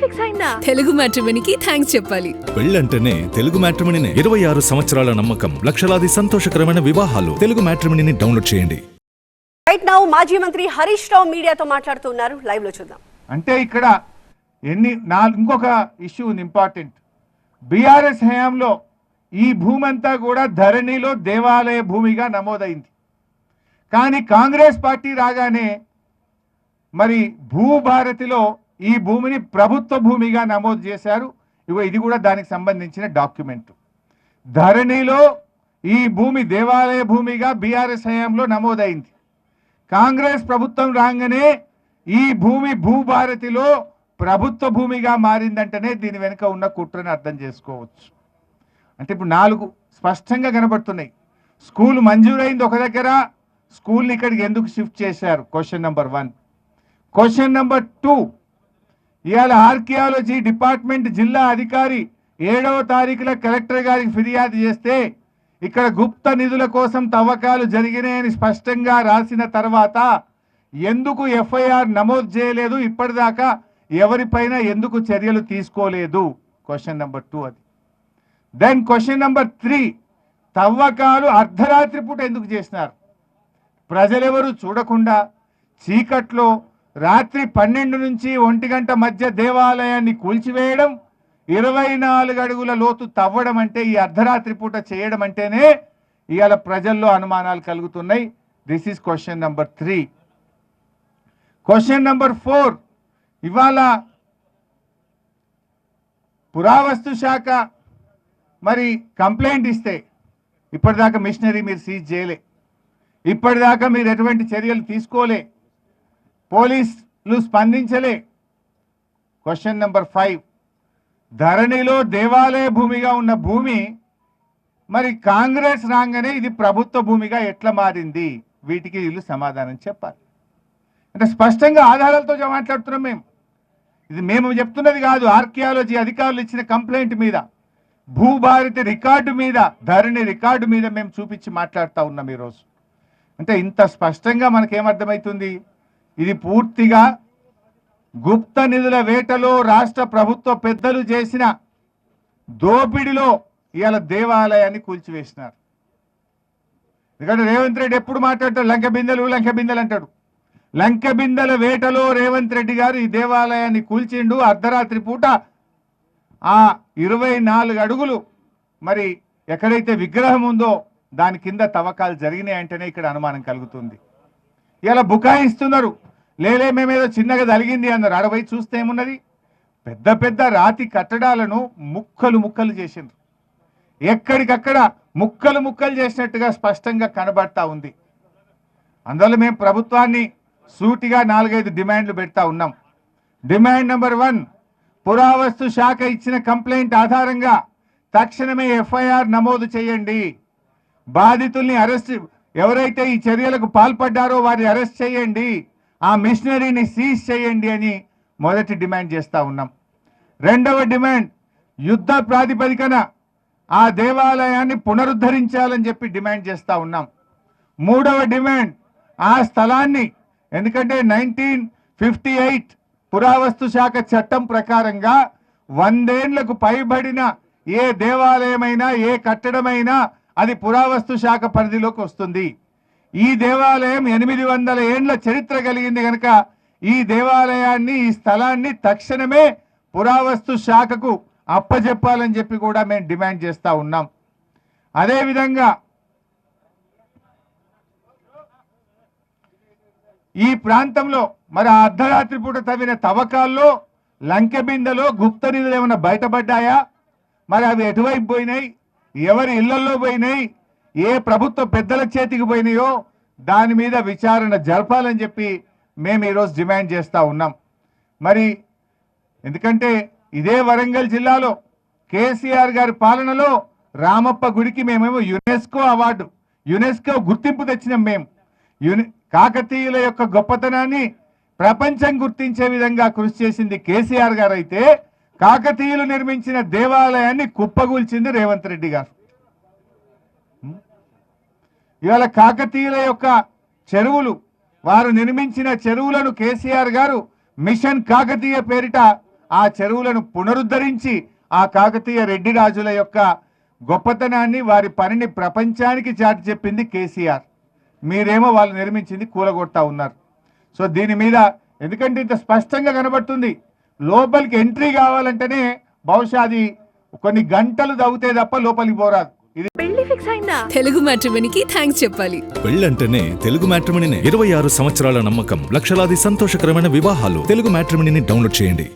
Fix అయిందా? Telugu మ్యాట్రిమోనీకి thanks చెప్పాలి. పెళ్ళంటేనే తెలుగు మ్యాట్రిమోనీనే. 26 సంవత్సరాల నమ్మకం, లక్షలాది సంతోషకరమైన వివాహాలు. తెలుగు మ్యాట్రిమోనీని డౌన్లోడ్ చేయండి. రైట్ నౌ మాజీ మంత్రి హరీష్ రావు మీడియాతో మాట్లాడుతున్నారు. లైవ్ లో చూద్దాం. అంటే ఇక్కడ ఇంకొక ఇష్యూ ఉంది ఇంపార్టెంట్. బీఆర్ఎస్ హయాంలో ఈ భూమి అంతా కూడా ధరణిలో దేవాలయ భూమిగా నమోదైంది. కానీ కాంగ్రెస్ పార్టీ రాగానే మరి భూభారతిలో ఈ భూమిని ప్రభుత్వ భూమిగా నమోదు చేశారు. ఇది కూడా దానికి సంబంధించిన డాక్యుమెంట్. ధరణిలో ఈ భూమి దేవాలయ భూమిగా బీఆర్ఎస్ హయాంలో నమోదైంది. కాంగ్రెస్ ప్రభుత్వం రాగానే ఈ భూమి భూభారతిలో ప్రభుత్వ భూమిగా మారిందంటేనే దీని వెనుక ఉన్న కుట్రని అర్థం చేసుకోవచ్చు. అంటే ఇప్పుడు 4 స్పష్టంగా కనబడుతున్నాయి. స్కూల్ మంజూరైంది ఒక దగ్గర, స్కూల్ని ఇక్కడికి ఎందుకు షిఫ్ట్ చేశారు? Question number 1. క్వశ్చన్ నెంబర్ 2, ఇవాళ ఆర్కియాలజీ డిపార్ట్మెంట్ జిల్లా అధికారి 7వ తారీఖున కలెక్టర్ గారికి ఫిర్యాదు చేస్తే ఇక్కడ గుప్త నిధుల కోసం తవ్వకాలు జరిగినాయని స్పష్టంగా రాసిన తర్వాత ఎందుకు ఎఫ్ఐఆర్ నమోదు చేయలేదు? ఇప్పటిదాకా ఎవరిపైన ఎందుకు చర్యలు తీసుకోలేదు? క్వశ్చన్ నెంబర్ 2 అది. దెన్ క్వశ్చన్ నెంబర్ 3, తవ్వకాలు అర్ధరాత్రి పూట ఎందుకు చేసినారు? ప్రజలెవరు చూడకుండా చీకట్లో రాత్రి 12 నుంచి 1 గంట మధ్య దేవాలయాన్ని కూల్చివేయడం, 24 అడుగుల లోతు తవ్వడం అంటే ఈ అర్ధరాత్రి పూట చేయడం అంటేనే ఇవాళ ప్రజల్లో అనుమానాలు కలుగుతున్నాయి. This is question number 3. Question number 4, ఇవాళ పురావస్తు శాఖ మరి కంప్లైంట్ ఇస్తే ఇప్పటిదాకా మిషనరీ మీరు సీజ్ చేయలే, ఇప్పటిదాకా మీరు ఎటువంటి చర్యలు తీసుకోలే, పోలీసులు స్పందించలే. క్వశ్చన్ నెంబర్ 5, ధరణిలో దేవాలయ భూమిగా ఉన్న భూమి మరి కాంగ్రెస్ రాగానే ఇది ప్రభుత్వ భూమిగా ఎట్లా మారింది? వీటికి వీళ్ళు సమాధానం చెప్పాలి. అంటే స్పష్టంగా ఆధారాలతో మాట్లాడుతున్నాం మేము. ఇది మేము చెప్తున్నది కాదు, ఆర్కియాలజీ అధికారులు ఇచ్చిన కంప్లైంట్ మీద, భూభారతి రికార్డు మీద, ధరణి రికార్డు మీద మేము చూపించి మాట్లాడుతూ ఉన్నాం ఈరోజు. అంటే ఇంత స్పష్టంగా మనకేమర్థమవుతుంది? ఇది పూర్తిగా గుప్త నిధుల వేటలో రాష్ట్ర ప్రభుత్వ పెద్దలు చేసిన దోపిడిలో ఇవాళ దేవాలయాన్ని కూల్చివేసినారు. ఎందుకంటే రేవంత్ రెడ్డి ఎప్పుడు మాట్లాడతాడు లంక బిందెలు అంటాడు. లంక బిందెల వేటలో రేవంత్ రెడ్డి గారు ఈ దేవాలయాన్ని కూల్చిండు. అర్ధరాత్రి పూట ఆ 24 అడుగులు మరి ఎక్కడైతే విగ్రహం ఉందో దాని కింద తవ్వకాలు జరిగినాయంటేనే ఇక్కడ అనుమానం కలుగుతుంది. ఇలా బుకాయిస్తున్నారు, లేలే మేమేదో చిన్నగా తలిగింది అన్నారు. అడవై చూస్తే ఏమున్నది? పెద్ద పెద్ద రాతి కట్టడాలను ముక్కలు చేసిండ్రు. ఎక్కడికక్కడ ముక్కలు చేసినట్టుగా స్పష్టంగా కనబడతా ఉంది. అందువల్ల మేము ప్రభుత్వాన్ని సూటిగా 4-5 డిమాండ్లు పెడతా ఉన్నాం. డిమాండ్ నెంబర్ 1, పురావస్తు శాఖ ఇచ్చిన కంప్లైంట్ ఆధారంగా తక్షణమే ఎఫ్ఐఆర్ నమోదు చేయండి. బాధితుల్ని అరెస్ట్, ఎవరైతే ఈ చర్యలకు పాల్పడ్డారో వారిని అరెస్ట్ చేయండి, ఆ మిషనరీని సీజ్ చేయండి అని మొదటి డిమాండ్ చేస్తూ ఉన్నాం. రెండవ డిమాండ్, యుద్ధ ప్రాతిపదికన ఆ దేవాలయాన్ని పునరుద్ధరించాలని చెప్పి డిమాండ్ చేస్తూ ఉన్నాం. మూడవ డిమాండ్, ఆ స్థలాన్ని, ఎందుకంటే 1958 పురావస్తు శాఖ చట్టం ప్రకారంగా 100 ఏళ్లకు పైబడిన ఏ దేవాలయమైనా ఏ కట్టడమైనా అది పురావస్తు శాఖ పరిధిలోకి వస్తుంది. ఈ దేవాలయం 800 ఏండ్ల చరిత్ర కలిగింది కనుక ఈ దేవాలయాన్ని, ఈ స్థలాన్ని తక్షణమే పురావస్తు శాఖకు అప్పజెప్పాలని చెప్పి కూడా మేము డిమాండ్ చేస్తూ ఉన్నాం. అదేవిధంగా ఈ ప్రాంతంలో మరి ఆ అర్ధరాత్రి పూట తవ్విన తవ్వకాల్లో లంకె బిందెలో గుప్త నిధులు ఏమైనా బయటపడ్డాయా? మరి అవి ఎటువైపు పోయినాయి? ఎవరి ఇళ్లలో పోయినాయి? ఏ ప్రభుత్వ పెద్దల చేతికి పోయినాయో దాని మీద విచారణ జరపాలని చెప్పి మేము ఈరోజు డిమాండ్ చేస్తూ ఉన్నాం. మరి ఎందుకంటే ఇదే వరంగల్ జిల్లాలో కేసీఆర్ గారి పాలనలో రామప్ప గుడికి మేమేమో యునెస్కో గుర్తింపు తెచ్చినాం. మేము కాకతీయుల యొక్క గొప్పతనాన్ని ప్రపంచం గుర్తించే విధంగా కృషి చేసింది కేసీఆర్ గారు అయితే, కాకతీయులు నిర్మించిన దేవాలయాన్ని కుప్పగూల్చింది రేవంత్ రెడ్డి గారు. ఇవాళ కాకతీయుల యొక్క చెరువులు, వారు నిర్మించిన చెరువులను కేసీఆర్ గారు మిషన్ కాకతీయ పేరిట ఆ చెరువులను పునరుద్ధరించి ఆ కాకతీయ రెడ్డి రాజుల యొక్క గొప్పతనాన్ని వారి పనిని ప్రపంచానికి చాటి చెప్పింది కేసీఆర్. మీరేమో వాళ్ళు నిర్మించింది కూలగొడతా ఉన్నారు. సో దీని మీద ఎందుకంటే ఇంత స్పష్టంగా కనబడుతుంది, లోపలికి ఎంట్రీ కావాలంటేనే బహుశా అది కొన్ని గంటలు తగ్గితే తప్ప లోపలికి పోరాదు. ఇది తెలుగు మ్యాట్రిమోనీకి థ్యాంక్స్ చెప్పాలి. పెళ్ళంటేనే తెలుగు మ్యాట్రిమోనీనే. 26 సంవత్సరాల నమ్మకం, లక్షలాది సంతోషకరమైన వివాహాలు. తెలుగు మ్యాట్రిమోనీని డౌన్లోడ్ చేయండి.